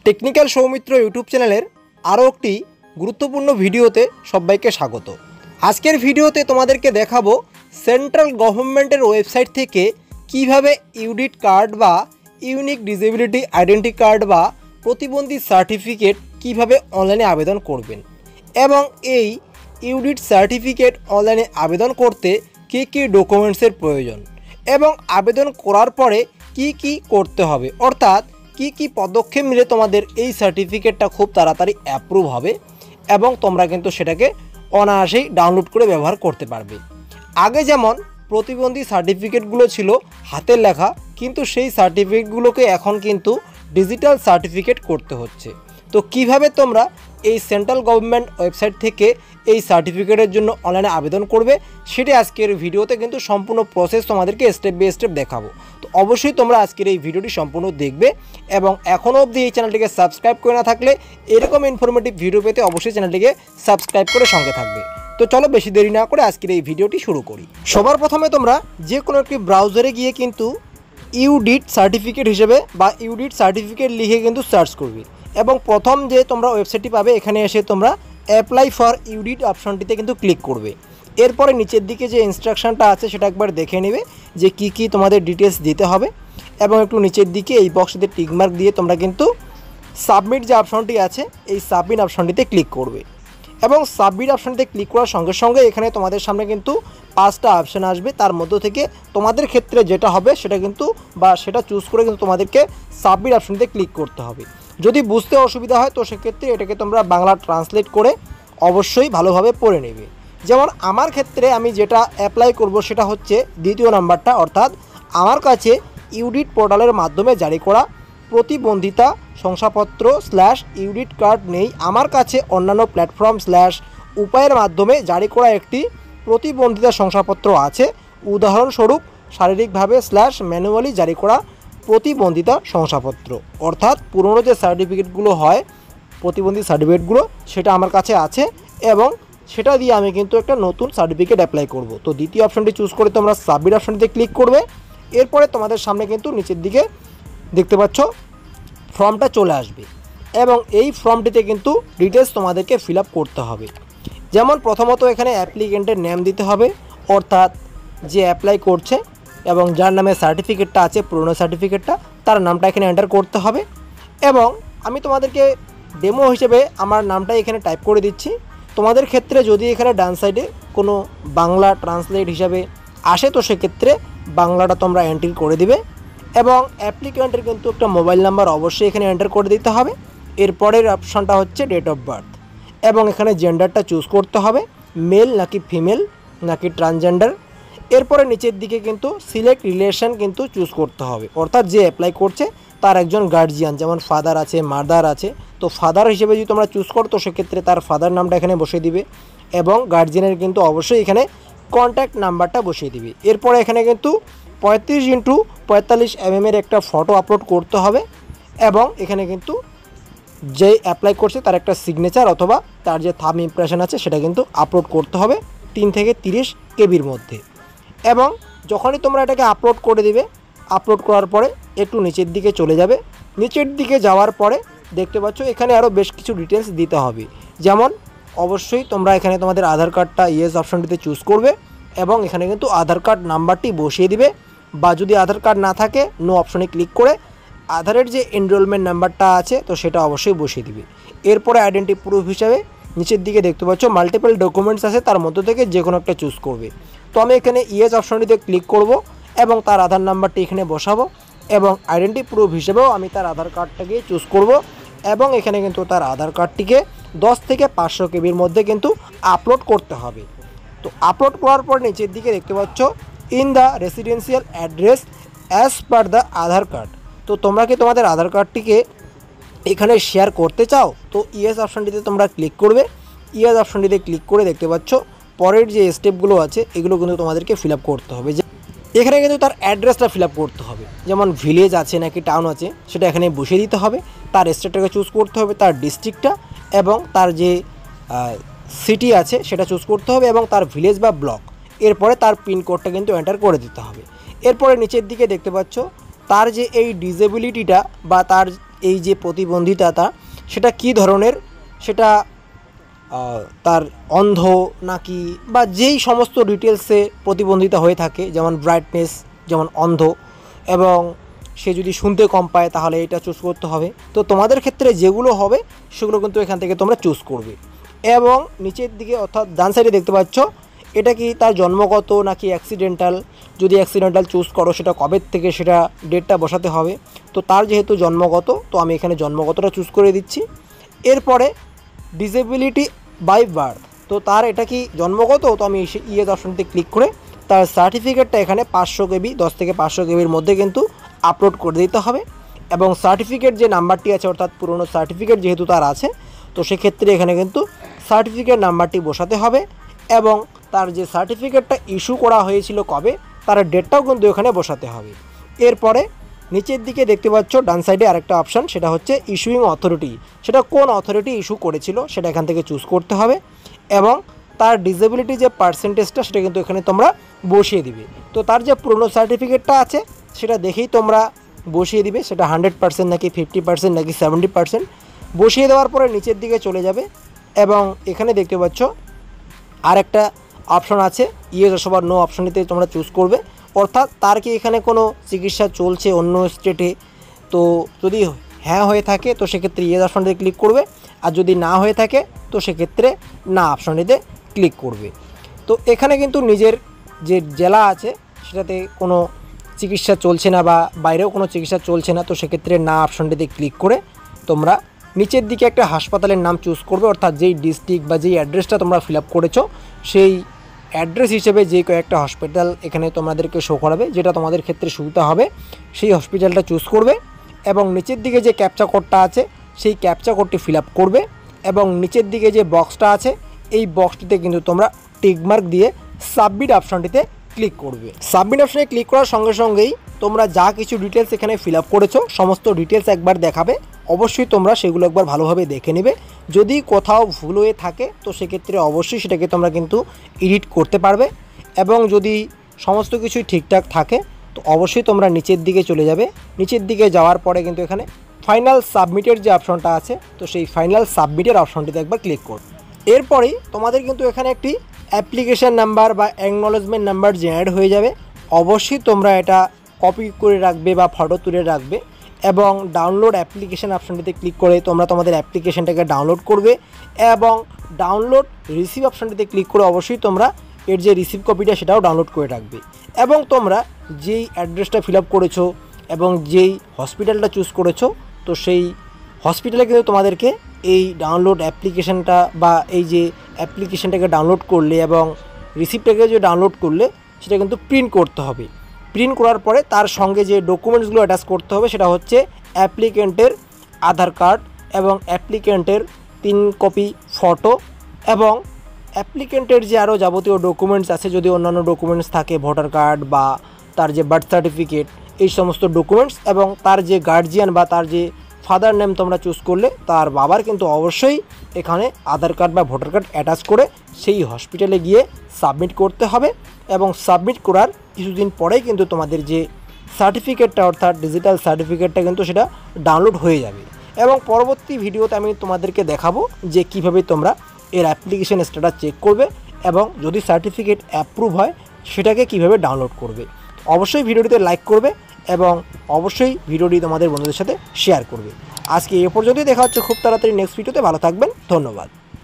Technical Soumitra YouTube চ্যানেলের আরও একটি গুরুত্বপূর্ণ ভিডিওতে সবাইকে স্বাগত। আজকের ভিডিওতে তোমাদেরকে দেখাবো সেন্ট্রাল গভর্নমেন্টের ওয়েবসাইট থেকে কিভাবে ইউডিট কার্ড বা ইউনিক ডিসেবিলিটি আইডেন্টি কার্ড বা প্রতিবন্ধী সার্টিফিকেট কিভাবে অনলাইনে আবেদন করবেন এবং এই ইউডিট সার্টিফিকেট অনলাইনে আবেদন করতে কী কী ডকুমেন্টসের প্রয়োজন এবং আবেদন করার পরে কি কি করতে হবে, অর্থাৎ কি কি পদক্ষেপ নিলে তোমাদের এই সার্টিফিকেটটা খুব তাড়াতাড়ি অ্যাপ্রুভ হবে এবং তোমরা কিন্তু সেটাকে অনায়াসেই ডাউনলোড করে ব্যবহার করতে পারবে। আগে যেমন প্রতিবন্ধী সার্টিফিকেটগুলো ছিল হাতের লেখা, কিন্তু সেই সার্টিফিকেটগুলোকে এখন কিন্তু ডিজিটাল সার্টিফিকেট করতে হচ্ছে। তো কিভাবে তোমরা এই সেন্ট্রাল গভর্নমেন্ট ওয়েবসাইট থেকে এই সার্টিফিকেটের জন্য অনলাইনে আবেদন করবে সেটা আজকের ভিডিওতে কিন্তু সম্পূর্ণ প্রসেস তোমাদেরকে স্টেপ বাই স্টেপ দেখাবো। তো অবশ্যই তোমরা আজকের এই ভিডিওটি সম্পূর্ণ দেখবে এবং এখনও অবধি এই চ্যানেলটিকে সাবস্ক্রাইব করে না থাকলে এরকম ইনফরমেটিভ ভিডিও পেতে অবশ্যই চ্যানেলটিকে সাবস্ক্রাইব করে সঙ্গে থাকবে। তো চলো বেশি দেরি না করে আজকের এই ভিডিওটি শুরু করি। সবার প্রথমে তোমরা যে কোনো একটি ব্রাউজারে গিয়ে কিন্তু ইউডিট সার্টিফিকেট হিসেবে বা ইউডিট সার্টিফিকেট লিখে কিন্তু সার্চ করবে এবং প্রথম যে তোমরা ওয়েবসাইটটি পাবে এখানে এসে তোমরা অ্যাপ্লাই ফর ইউডিট অপশনটিতে কিন্তু ক্লিক করবে। এরপরে নিচের দিকে যে ইনস্ট্রাকশনটা আছে সেটা একবার দেখে নেবে যে কি কি তোমাদের ডিটেলস দিতে হবে এবং একটু নিচের দিকে এই বক্সটিতে টিকমার্ক দিয়ে তোমরা কিন্তু সাবমিট যে অপশনটি আছে এই সাবমিট অপশনটিতে ক্লিক করবে এবং সাবমিট অপশনটিতে ক্লিক করার সঙ্গে সঙ্গে এখানে তোমাদের সামনে কিন্তু 5টা অপশান আসবে। তার মধ্য থেকে তোমাদের ক্ষেত্রে যেটা হবে সেটা কিন্তু বা সেটা চুজ করে কিন্তু তোমাদেরকে সাবমিট অপশনটিতে ক্লিক করতে হবে। যদি বুঝতে অসুবিধা হয় তো সেক্ষেত্রে এটাকে তোমরা বাংলা ট্রান্সলেট করে অবশ্যই ভালোভাবে পড়ে নেবে। যেমন আমার ক্ষেত্রে আমি যেটা অ্যাপ্লাই করব সেটা হচ্ছে দ্বিতীয় নাম্বারটা, অর্থাৎ আমার কাছে ইউডিট পোর্টালের মাধ্যমে জারি করা প্রতিবন্ধিতা শংসাপত্র ইউডিট কার্ড নেই। আমার কাছে অন্যান্য প্ল্যাটফর্ম উপায়ের মাধ্যমে জারি করা একটি প্রতিবন্ধিতা শংসাপত্র আছে, উদাহরণস্বরূপ শারীরিকভাবে ম্যানুয়ালি জারি করা প্রতিবন্ধিতা শংসাপত্র, অর্থাৎ পুরনো যে সার্টিফিকেটগুলো হয় প্রতিবন্ধী সার্টিফিকেটগুলো সেটা আমার কাছে আছে এবং সেটা দিয়ে আমি কিন্তু একটা নতুন সার্টিফিকেট অ্যাপ্লাই করব। তো দ্বিতীয় অপশনটি চুজ করে তোমরা সাবমিট অপশনটিতে ক্লিক করবে। এরপরে তোমাদের সামনে কিন্তু নিচের দিকে দেখতে পাচ্ছ ফর্মটা চলে আসবে এবং এই ফর্মটিতে কিন্তু ডিটেলস তোমাদেরকে ফিল আপ করতে হবে। যেমন প্রথমত এখানে অ্যাপ্লিকেন্টের নেম দিতে হবে, অর্থাৎ যে অ্যাপ্লাই করছে এবং যার নামে সার্টিফিকেটটা আছে পুরনো সার্টিফিকেটটা তার নামটা এখানে এন্টার করতে হবে এবং আমি তোমাদেরকে ডেমো হিসেবে আমার নামটা এখানে টাইপ করে দিচ্ছি। তোমাদের ক্ষেত্রে যদি এখানে ডান সাইডে কোনো বাংলা ট্রান্সলেট হিসাবে আসে তো সেক্ষেত্রে বাংলাটা তোমরা এন্ট্রি করে দিবে এবং অ্যাপ্লিকেন্টের কিন্তু একটা মোবাইল নাম্বার অবশ্যই এখানে এন্টার করে দিতে হবে। এরপরের অপশানটা হচ্ছে ডেট অফ বার্থ এবং এখানে জেন্ডারটা চুজ করতে হবে, মেল নাকি ফিমেল নাকি ট্রান্সজেন্ডার। এরপরে নিচের দিকে কিন্তু সিলেক্ট রিলেশন কিন্তু চুজ করতে হবে, অর্থাৎ যে অ্যাপ্লাই করছে তার একজন গার্জিয়ান, যেমন ফাদার আছে মাদার আছে, তো ফাদার হিসেবে যদি তোমরা চুজ করো তো সেক্ষেত্রে তার ফাদার নামটা এখানে বসিয়ে দিবে এবং গার্জিয়ানের কিন্তু অবশ্যই এখানে কন্ট্যাক্ট নাম্বারটা বসিয়ে দিবে। এরপরে এখানে কিন্তু 35x45 mm একটা ফটো আপলোড করতে হবে এবং এখানে কিন্তু যে অ্যাপ্লাই করছে তার একটা সিগনেচার অথবা তার যে থাম্ব ইমপ্রেশন আছে সেটা কিন্তু আপলোড করতে হবে 3 থেকে 30 কেবির মধ্যে। এবং যখনই তোমরা এটাকে আপলোড করে দিবে, আপলোড করার পরে একটু নিচের দিকে চলে যাবে। নিচের দিকে যাওয়ার পরে দেখতে পাচ্ছ এখানে আরও বেশ কিছু ডিটেলস দিতে হবে। যেমন অবশ্যই তোমরা এখানে তোমাদের আধার কার্ডটা ইয়েস অপশনটিতে চুজ করবে এবং এখানে কিন্তু আধার কার্ড নাম্বারটি বসিয়ে দিবে, বা যদি আধার কার্ড না থাকে নো অপশনে ক্লিক করে আধারের যে এনরোলমেন্ট নাম্বারটা আছে তো সেটা অবশ্যই বসিয়ে দিবে। এরপরে আইডেন্টি প্রুফ হিসাবে নিচের দিকে দেখতে পাচ্ছ মাল্টিপল ডকুমেন্টস আছে, তার মধ্য থেকে যে কোনো একটা চুজ করবে। তো আমি এখানে ইয়েস অপশনটিতে ক্লিক করব এবং তার আধার নাম্বারটি এখানে বসাবো এবং আইডেন্টি প্রুফ হিসেবেও আমি তার আধার কার্ডটাকে চুজ করব এবং এখানে কিন্তু তার আধার কার্ডটিকে 10 থেকে 500 কেবির মধ্যে কিন্তু আপলোড করতে হবে। তো আপলোড করার পর নিচের দিকে দেখতে পাচ্ছ in the residential address as per the Aadhaar card. তো তোমরা কি তোমাদের আধার কার্ডটিকে এখানে শেয়ার করতে চাও? তো ইয়েস অপশানটিতে তোমরা ক্লিক করবে। ইয়েস অপশানটিতে ক্লিক করে দেখতে পাচ্ছ পরের যে স্টেপগুলো আছে এগুলো কিন্তু তোমাদেরকে ফিল আপ করতে হবে। যে এখানে কিন্তু তার অ্যাড্রেসটা ফিল আপ করতে হবে, যেমন ভিলেজ আছে নাকি টাউন আছে সেটা এখানে বসিয়ে দিতে হবে, তার স্টেটটাকে চুজ করতে হবে, তার ডিস্ট্রিক্টটা এবং তার যে সিটি আছে সেটা চুজ করতে হবে এবং তার ভিলেজ বা ব্লক। এরপরে তার পিনকোডটা কিন্তু এন্টার করে দিতে হবে। এরপরে নিচের দিকে দেখতে পাচ্ছ তার যে এই ডিসেবিলিটিটা বা তার এই যে প্রতিবন্ধিতা সেটা কী ধরনের, সেটা তার অন্ধ নাকি বা যেই সমস্ত ডিটেলসে প্রতিবন্ধিতা হয়ে থাকে, যেমন ব্রাইটনেস, যেমন অন্ধ, এবং সে যদি শুনতে কম পায় তাহলে এটা চুজ করতে হবে। তো তোমাদের ক্ষেত্রে যেগুলো হবে সেগুলো কিন্তু এখান থেকে তোমরা চুজ করবে। এবং নিচের দিকে অর্থাৎ ডান সাইডে দেখতে পাচ্ছ এটা কি তার জন্মগত নাকি অ্যাক্সিডেন্টাল। যদি অ্যাক্সিডেন্টাল চুজ করো সেটা কবে থেকে সেটা ডেটটা বসাতে হবে। তো তার যেহেতু জন্মগত, তো আমি এখানে জন্মগতটা চুজ করে দিচ্ছি। এরপরে ডিসেবিলিটি বাই বার্থ, তো তার এটা কি জন্মগত, তো আমি ইয়েস অপশনটিতে ক্লিক করে তার সার্টিফিকেটটা এখানে 500 KB 10 থেকে 500 KBর মধ্যে কিন্তু আপলোড করে দিতে হবে। এবং সার্টিফিকেট যে নাম্বারটি আছে অর্থাৎ পুরনো সার্টিফিকেট যেহেতু তার আছে, তো সেক্ষেত্রে এখানে কিন্তু সার্টিফিকেট নাম্বারটি বসাতে হবে এবং তার যে সার্টিফিকেটটা ইস্যু করা হয়েছিল কবে তার ডেটটাও কিন্তু এখানে বসাতে হবে। এরপরে নিচের দিকে দেখতে পাচ্ছ ডান সাইডে আরেকটা অপশান, সেটা হচ্ছে ইস্যুইং অথরিটি। সেটা কোন অথরিটি ইস্যু করেছিল সেটা এখান থেকে চুজ করতে হবে এবং তার ডিসেবিলিটি যে পার্সেন্টেজটা সেটা কিন্তু এখানে তোমরা বসিয়ে দিবে। তো তার যে পুরনো সার্টিফিকেটটা আছে সেটা দেখেই তোমরা বসিয়ে দিবে, সেটা 100% নাকি 50% নাকি 70%। বসিয়ে দেওয়ার পরে নিচের দিকে চলে যাবে এবং এখানে দেখতে পাচ্ছ আর একটা অপশন আছে ইয়েস অথবা নো অপশনটিতে তোমরা চুজ করবে। অর্থাৎ তার কি এখানে কোনো চিকিৎসা চলছে অন্য স্টেটে, তো যদি হ্যাঁ হয়ে থাকে তো সেক্ষেত্রে ইয়েস অপশনটিতে ক্লিক করবে, আর যদি না হয়ে থাকে তো সেক্ষেত্রে না অপশনটিতে ক্লিক করবে। তো এখানে কিন্তু নিজের যে জেলা আছে সেটাতে কোনো চিকিৎসা চলছে না বা বাইরেও কোনো চিকিৎসা চলছে না, তো সেক্ষেত্রে না অপশনটিতে ক্লিক করে তোমরা নিচের দিকে একটা হাসপাতালের নাম চুজ করবে। অর্থাৎ যেই ডিস্ট্রিক্ট বা যেই অ্যাড্রেসটা তোমরা ফিল আপ করেছো সেই অ্যাড্রেস হিসেবে যে কয়েকটা হসপিটাল এখানে তোমাদেরকে শো করাবে, যেটা তোমাদের ক্ষেত্রে সুবিধা হবে সেই হসপিটালটা চুজ করবে এবং নিচের দিকে যে ক্যাপচা কোডটা আছে সেই ক্যাপচা কোডটি ফিল আপ করবে এবং নিচের দিকে যে বক্সটা আছে এই বক্সটিতে কিন্তু তোমরা টিকমার্ক দিয়ে সাবমিট অপশনটিতে ক্লিক করবে। সাবমিট অপশনে ক্লিক করার সঙ্গে সঙ্গেই তোমরা যা কিছু ডিটেলস এখানে ফিল আপ করেছো সমস্ত ডিটেলস একবার দেখাবে। অবশ্যই তোমরা সেগুলো একবার ভালোভাবে দেখে নেবে। যদি কোথাও ভুল হয়ে থাকে তো সেক্ষেত্রে অবশ্যই সেটাকে তোমরা কিন্তু এডিট করতে পারবে এবং যদি সমস্ত কিছুই ঠিকঠাক থাকে তো অবশ্যই তোমরা নিচের দিকে চলে যাবে। নিচের দিকে যাওয়ার পরে কিন্তু এখানে ফাইনাল সাবমিটের যে অপশনটা আছে তো সেই ফাইনাল সাবমিটের অপশনটিতে একবার ক্লিক করবে। এরপরেই তোমাদের কিন্তু এখানে একটি অ্যাপ্লিকেশান নাম্বার বা অ্যাকনলেজমেন্ট নাম্বার জেনারেট হয়ে যাবে। অবশ্যই তোমরা এটা কপি করে রাখবে বা ফটো তুলে রাখবে এবং ডাউনলোড অ্যাপ্লিকেশান অপশনটিতে ক্লিক করে তোমরা তোমাদের অ্যাপ্লিকেশানটাকে ডাউনলোড করবে এবং ডাউনলোড রিসিভ অপশনটিতে ক্লিক করে অবশ্যই তোমরা এর যে রিসিভ কপিটা সেটাও ডাউনলোড করে রাখবে এবং তোমরা যেই অ্যাড্রেসটা ফিল আপ করেছো এবং যেই হসপিটালটা চুজ করেছো তো সেই হসপিটালে কিন্তু তোমাদেরকে এই ডাউনলোড অ্যাপ্লিকেশানটা বা এই যে অ্যাপ্লিকেশানটাকে ডাউনলোড করলে এবং রিসিপ্টটাকে যে ডাউনলোড করলে সেটা কিন্তু প্রিন্ট করতে হবে। প্রিন্ট করার পরে তার সঙ্গে যে ডকুমেন্টসগুলো অ্যাটাচ করতে হবে সেটা হচ্ছে অ্যাপ্লিকেন্টের আধার কার্ড এবং অ্যাপ্লিকেন্টের 3 কপি ফটো এবং অ্যাপ্লিকেন্টের যে আরও যাবতীয় ডকুমেন্টস আছে, যদি অন্যান্য ডকুমেন্টস থাকে ভোটার কার্ড বা তার যে বার্থ সার্টিফিকেট এই সমস্ত ডকুমেন্টস এবং তার যে গার্জিয়ান বা তার যে ফাদার নেম তোমরা চুজ করলে তার বাবার কিন্তু অবশ্যই এখানে আধার কার্ড বা ভোটার কার্ড অ্যাটাচ করে সেই হসপিটালে গিয়ে সাবমিট করতে হবে এবং সাবমিট করার কিছুদিন পরেই কিন্তু তোমাদের যে সার্টিফিকেটটা অর্থাৎ ডিজিটাল সার্টিফিকেটটা কিন্তু সেটা ডাউনলোড হয়ে যাবে এবং পরবর্তী ভিডিওতে আমি তোমাদেরকে দেখাবো যে কিভাবে তোমরা এর অ্যাপ্লিকেশন স্ট্যাটাস চেক করবে এবং যদি সার্টিফিকেট অ্যাপ্রুভ হয় সেটাকে কিভাবে ডাউনলোড করবে। অবশ্যই ভিডিওটিতে লাইক করবে এবং অবশ্যই ভিডিওটি তোমাদের বন্ধুদের সাথে শেয়ার করবে। আজকে এ পর্যন্তই, দেখা হচ্ছে খুব তাড়াতাড়ি নেক্সট ভিডিওতে। ভালো থাকবেন, ধন্যবাদ।